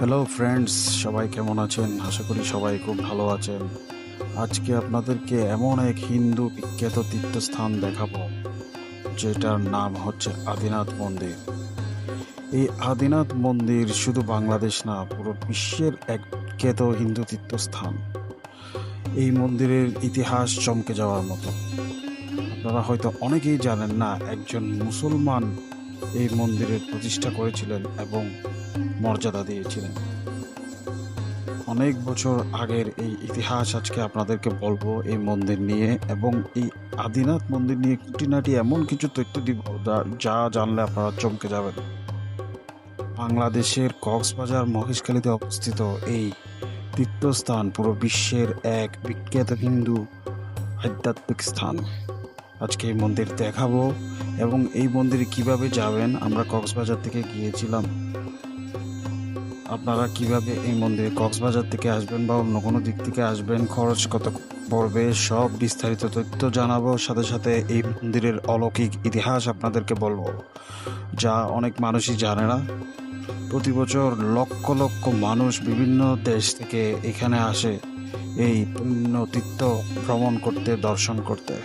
Hello friends, সবাই কেমন আছেন? আশা করি সবাই খুব ভালো আছেন। আজকে আপনাদেরকে এমন এক হিন্দু বিখ্যাত তীর্থস্থান দেখাবো, যেটার নাম হচ্ছে আদিনাথ মন্দির। এই আদিনাথ মন্দির শুধু বাংলাদেশ না, পুরো বিশ্বের এক বিখ্যাত হিন্দু তীর্থস্থান। এই মন্দিরের ইতিহাস চমকে যাওয়ার মতো। আপনারা হয়তো অনেকেই জানেন না, একজন মুসলমান এই মন্দিরের প্রতিষ্ঠা করেছিলেন এবং মর্যাদা দিয়েছিলেন। অনেক বছর আগের এই ইতিহাস আজকে আপনাদেরকে বলবো এই মন্দির নিয়ে, এবং এই আদিনাথ মন্দির নিয়ে খুঁটিনাটি এমন কিছু তথ্য দিব যা জানলে আপনারা চমকে যাবেন। বাংলাদেশের কক্সবাজার মহেশখালীতে অবস্থিত এই তীর্থস্থান পুরো বিশ্বের এক বিখ্যাত হিন্দু আধ্যাত্মিক স্থান। আজকে এই মন্দির দেখাবো এবং এই মন্দিরে কিভাবে যাবেন। আমরা কক্সবাজার থেকে গিয়েছিলাম, আপনারা কিভাবে এই মন্দিরে কক্সবাজার থেকে আসবেন বা অন্য কোনো দিক থেকে আসবেন, খরচ কত পড়বে, সব বিস্তারিত তথ্য জানাবো। সাথে সাথে এই মন্দিরের অলৌকিক ইতিহাস আপনাদেরকে বলবো, যা অনেক মানুষই জানে না। প্রতি বছর লক্ষ লক্ষ মানুষ বিভিন্ন দেশ থেকে এখানে আসে এই পুণ্য তীর্থ ভ্রমণ করতে, দর্শন করতে।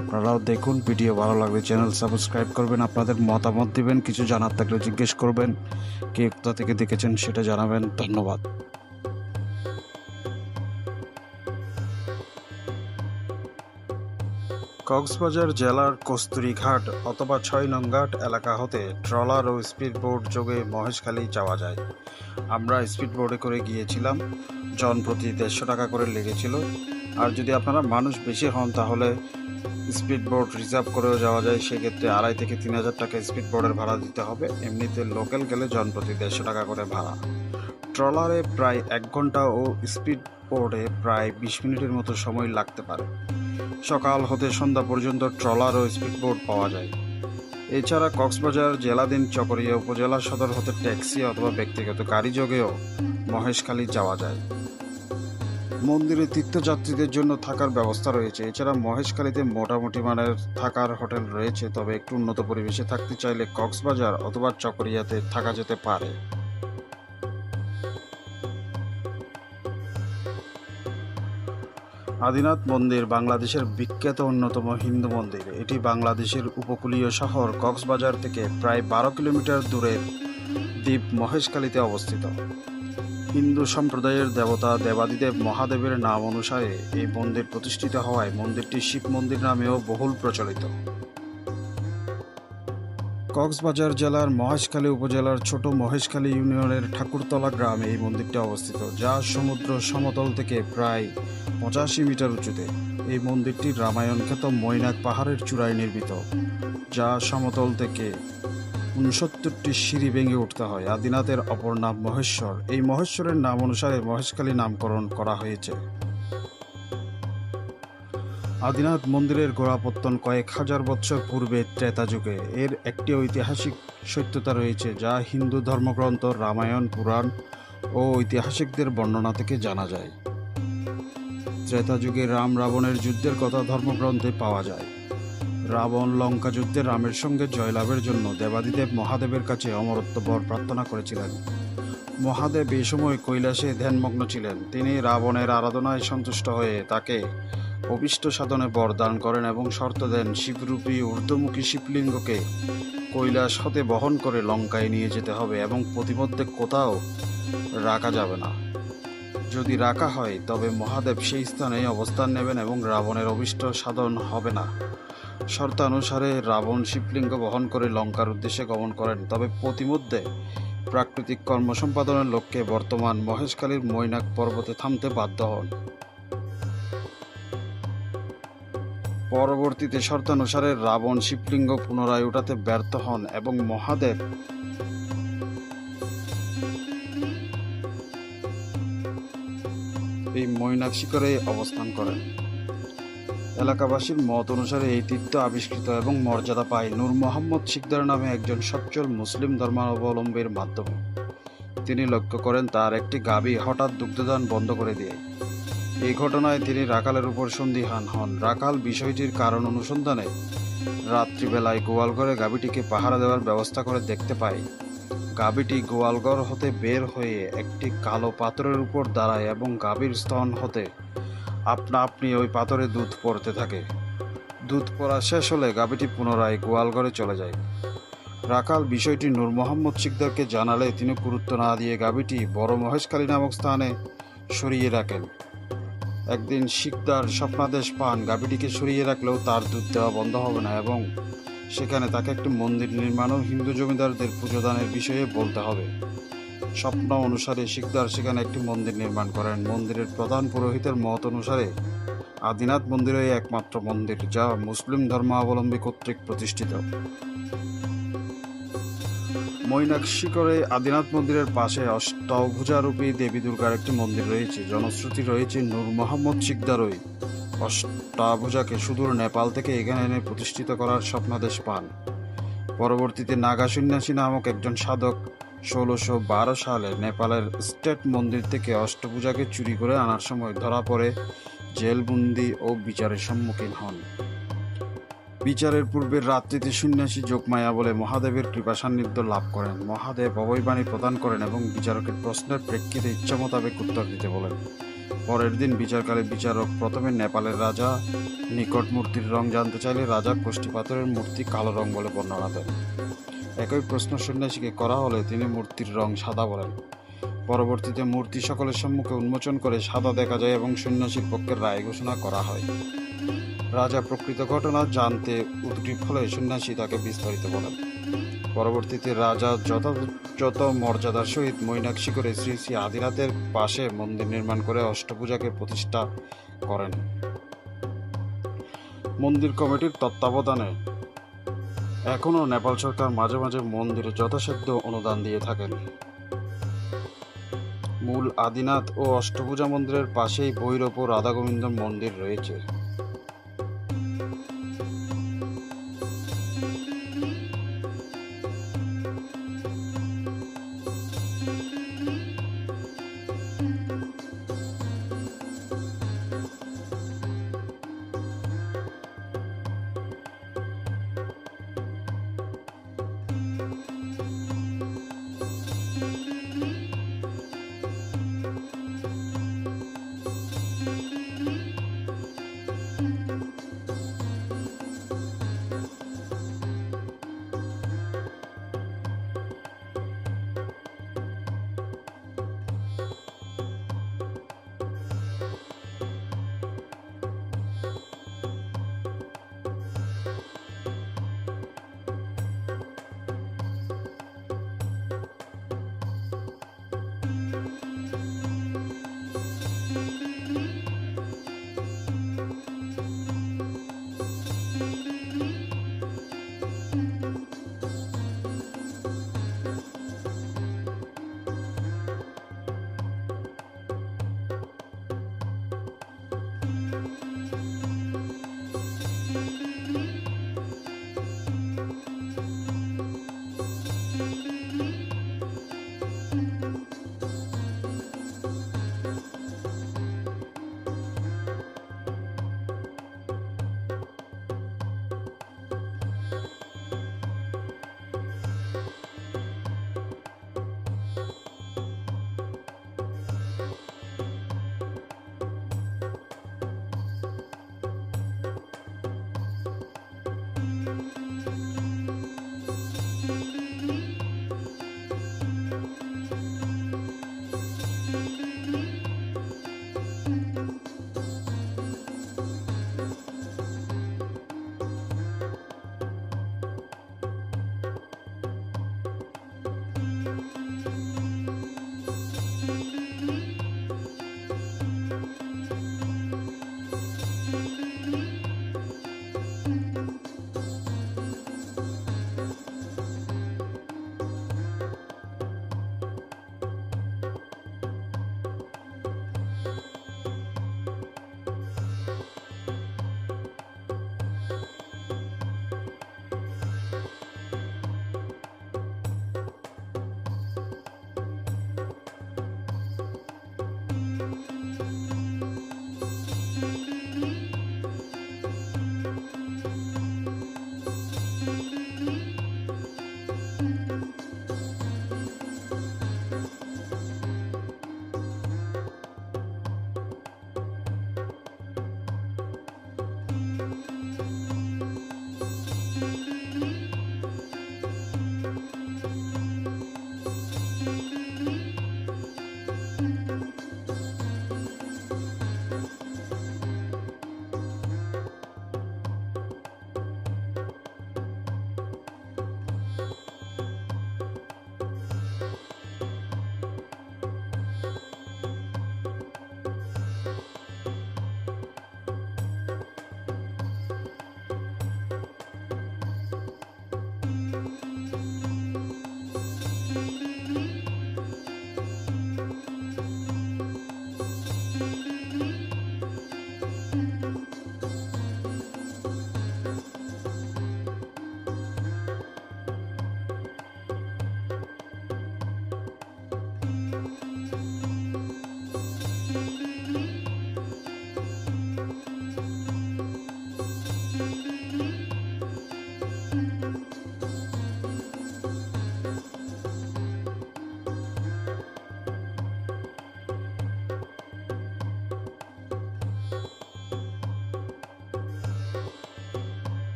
আপনারাও দেখুন, ভিডিও ভালো লাগলে চ্যানেল সাবস্ক্রাইব করবেন, আপনাদের মতামত দিবেন, কিছু জানার থাকলে জিজ্ঞেস করবেন, কে কোথা থেকে দেখেছেন সেটা জানাবেন। ধন্যবাদ। কক্সবাজার জেলার কস্তুরীঘাট অথবা ৬ নং ঘাট এলাকা হতে ট্রলার ও স্পিডবোট যোগে মহেশখালী যাওয়া যায়। আমরা স্পিডবোটে করে গিয়েছিলাম, জন প্রতি ১৫০ টাকা করে লেগেছিল। আর যদি আপনারা মানুষ বেশি হন তাহলে স্পিডবোট রিজার্ভ করেও যাওয়া যায়, সেক্ষেত্রে ২,৫০০ থেকে ৩,০০০ টাকা স্পিডবোটের ভাড়া দিতে হবে। এমনিতে লোকাল গেলে জন প্রতি ১৫০ টাকা করে ভাড়া। ট্রলারে প্রায় ১ ঘন্টা ও স্পিডবোটে প্রায় ২০ মিনিটের মতো সময় লাগতে পারে। সকাল হতে সন্ধ্যা পর্যন্ত ট্রলার ও স্পিডবোট পাওয়া যায়। এছাড়া কক্সবাজার জেলাধীন চকরিয়া উপজেলা সদর হতে ট্যাক্সি অথবা ব্যক্তিগত গাড়ি যোগেও মহেশখালী যাওয়া যায়। মন্দিরে তীর্থযাত্রীদের জন্য থাকার ব্যবস্থা রয়েছে। এছাড়া মহেশখালীতে মোটামুটি মানের থাকার হোটেল রয়েছে, তবে একটু উন্নত পরিবেশে থাকতে চাইলে কক্সবাজার অথবা চকরিয়াতে থাকা যেতে পারে। আদিনাথ মন্দির বাংলাদেশের বিখ্যাত অন্যতম হিন্দু মন্দির। এটি বাংলাদেশের উপকূলীয় শহর কক্সবাজার থেকে প্রায় ১২ কিলোমিটার দূরের দ্বীপ মহেশখালীতে অবস্থিত। হিন্দু সম্প্রদায়ের দেবতা দেবাদিদেব মহাদেবের নাম অনুসারে এই মন্দির প্রতিষ্ঠিত হওয়ায় মন্দিরটি শিব মন্দির নামেও বহুল প্রচলিত। কক্সবাজার জেলার মহেশখালী উপজেলার ছোট মহেশখালী ইউনিয়নের ঠাকুরতলা গ্রামে এই মন্দিরটি অবস্থিত, যা সমুদ্র সমতল থেকে প্রায় ৮৫ মিটার উঁচুতে। এই মন্দিরটি রামায়ণ খ্যাত মৈনাক পাহাড়ের চূড়ায় নির্মিত, যা সমতল থেকে ৬৯টি সিঁড়ি ভেঙে উঠতে হয়। আদিনাথের অপর নাম মহেশ্বর। এই মহেশ্বরের নাম অনুসারে মহেশখালী নামকরণ করা হয়েছে। আদিনাথ মন্দিরের গোড়াপত্তন কয়েক হাজার বছর পূর্বে ত্রেতা যুগে। এর একটি ঐতিহাসিক সত্যতা রয়েছে, যা হিন্দু ধর্মগ্রন্থ রামায়ণ, পুরাণ ও ঐতিহাসিকদের বর্ণনা থেকে জানা যায়। ত্রেতা যুগে রাম রাবণের যুদ্ধের কথা ধর্মগ্রন্থে পাওয়া যায়। রাবণ লঙ্কা যুদ্ধে রামের সঙ্গে জয়লাভের জন্য দেবাদিদেব মহাদেবের কাছে অমরত্ব বর প্রার্থনা করেছিলেন। মহাদেব এই সময় কৈলাসে ধ্যানমগ্ন ছিলেন। তিনি রাবণের আরাধনায় সন্তুষ্ট হয়ে তাকে অভীষ্ট সাধনে বরদান করেন এবং শর্ত দেন, শিবরূপী ঊর্ধ্বমুখী শিবলিঙ্গকে কৈলাস হতে বহন করে লঙ্কায় নিয়ে যেতে হবে এবং প্রতিমধ্যে কোথাও রাখা যাবে না। যদি রাখা হয় তবে মহাদেব সেই স্থানে অবস্থান নেবেন এবং রাবণের অভীষ্ট সাধন হবে না। শর্তানুসারে রাবণ শিবলিঙ্গ বহন করে লঙ্কার উদ্দেশ্যে গমন করেন, তবে প্রতিমধ্যে প্রাকৃতিক কর্ম সম্পাদনের লক্ষ্যে বর্তমান মহেশখালীর মৈনাক পর্বতে থামতে বাধ্য হন। পরবর্তীতে শর্তানুসারে রাবণ শিবলিঙ্গ পুনরায় উঠাতে ব্যর্থ হন এবং মহাদেব এই মৈনাক শিখরে অবস্থান করেন। এলাকাবাসীর মত অনুসারে এই তীর্থ আবিষ্কৃত এবং মর্যাদা পায় নূর মোহাম্মদ শিকদার নামে একজন সচ্ছল মুসলিম ধর্মাবলম্বীর মাধ্যমে। তিনি লক্ষ্য করেন তার একটি গাভী হঠাৎ দুগ্ধদান বন্ধ করে দেয়। এই ঘটনায় তিনি রাখালের উপর সন্দিহান হন। রাখাল বিষয়টির কারণ অনুসন্ধানে রাত্রিবেলায় গোয়ালঘরে গাভীটিকে পাহারা দেওয়ার ব্যবস্থা করে দেখতে পায় গাভীটি গোয়ালঘর হতে বের হয়ে একটি কালো পাথরের উপর দাঁড়ায় এবং গাভীর স্তন হতে আপনা আপনি ওই পাথরে দুধ পড়তে থাকে। দুধ পড়া শেষ হলে গাভীটি পুনরায় গোয়ালঘরে চলে যায়। রাখাল বিষয়টি নূর মোহাম্মদ শিকদারকে জানালে তিনি গুরুত্ব না দিয়ে গাভীটি বড় মহেশখালী নামক স্থানে সরিয়ে রাখেন। একদিন শিকদার স্বপ্নাদেশ পান গাভীটিকে সরিয়ে রাখলেও তার দুধ দেওয়া বন্ধ হবে না এবং সেখানে তাকে একটি মন্দির নির্মাণ ও হিন্দু জমিদারদের পুজোদানের বিষয়ে বলতে হবে। স্বপ্ন অনুসারে শিকদার সেখানে একটি মন্দির নির্মাণ করেন। মন্দিরের প্রধান পুরোহিতের মত অনুসারে আদিনাথ মন্দিরই একমাত্র মন্দির যা মুসলিম ধর্মাবলম্বী কর্তৃক প্রতিষ্ঠিত। মৈনাকশিকরে আদিনাথ মন্দিরের পাশে অষ্টভুজারূপী দেবী দুর্গার একটি মন্দির রয়েছে। জনশ্রুতি রয়েছে নূর মোহাম্মদ শিকদারই অষ্টাভুজাকে সুদূর নেপাল থেকে এখানে এনে প্রতিষ্ঠিত করার স্বপ্নাদেশ পান। পরবর্তীতে নাগা সন্ন্যাসী নামক একজন সাধক 1612 সালে নেপালের স্টেট মন্দির থেকে অষ্টভুজাকে চুরি করে আনার সময় ধরা পড়ে জেলবন্দি ও বিচারের সম্মুখীন হন। বিচারের পূর্বের রাত্রিতে সন্ন্যাসী যোগমায়া বলে মহাদেবের কৃপা সান্নিধ্য লাভ করেন। মহাদেব অভয়বাণী প্রদান করেন এবং বিচারকের প্রশ্নের প্রেক্ষিতে ইচ্ছা মোতাবেক উত্তর দিতে বলেন। পরের দিন বিচারকালে বিচারক প্রথমে নেপালের রাজা নিকট মূর্তির রং জানতে চাইলে রাজা কোষ্ঠী পাথরের মূর্তি কালো রং বলে বর্ণনা দেন। একই প্রশ্ন সন্ন্যাসীকে করা হলে তিনি মূর্তির রং সাদা বলেন। পরবর্তীতে মূর্তি সকলের সম্মুখে উন্মোচন করে সাদা দেখা যায় এবং সন্ন্যাসীর পক্ষের রায় ঘোষণা করা হয়। রাজা প্রকৃত ঘটনা জানতে উদ্গ্রীব হলে সন্ন্যাসী তাকে বিস্তারিত বলেন। পরবর্তীতে রাজা যথাযথ মর্যাদার সহিত মৈনাকশিকরে শ্রী শ্রী আদিনাথের পাশে মন্দির নির্মাণ করে অষ্টভুজাকে প্রতিষ্ঠা করেন। মন্দির কমিটির তত্ত্বাবধানে এখনও নেপাল সরকার মাঝে মাঝে মন্দিরে যথাসাধ্য অনুদান দিয়ে থাকেন। মূল আদিনাথ ও অষ্টভুজা মন্দিরের পাশেই ভৈরব ও রাধা গোবিন্দ মন্দির রয়েছে।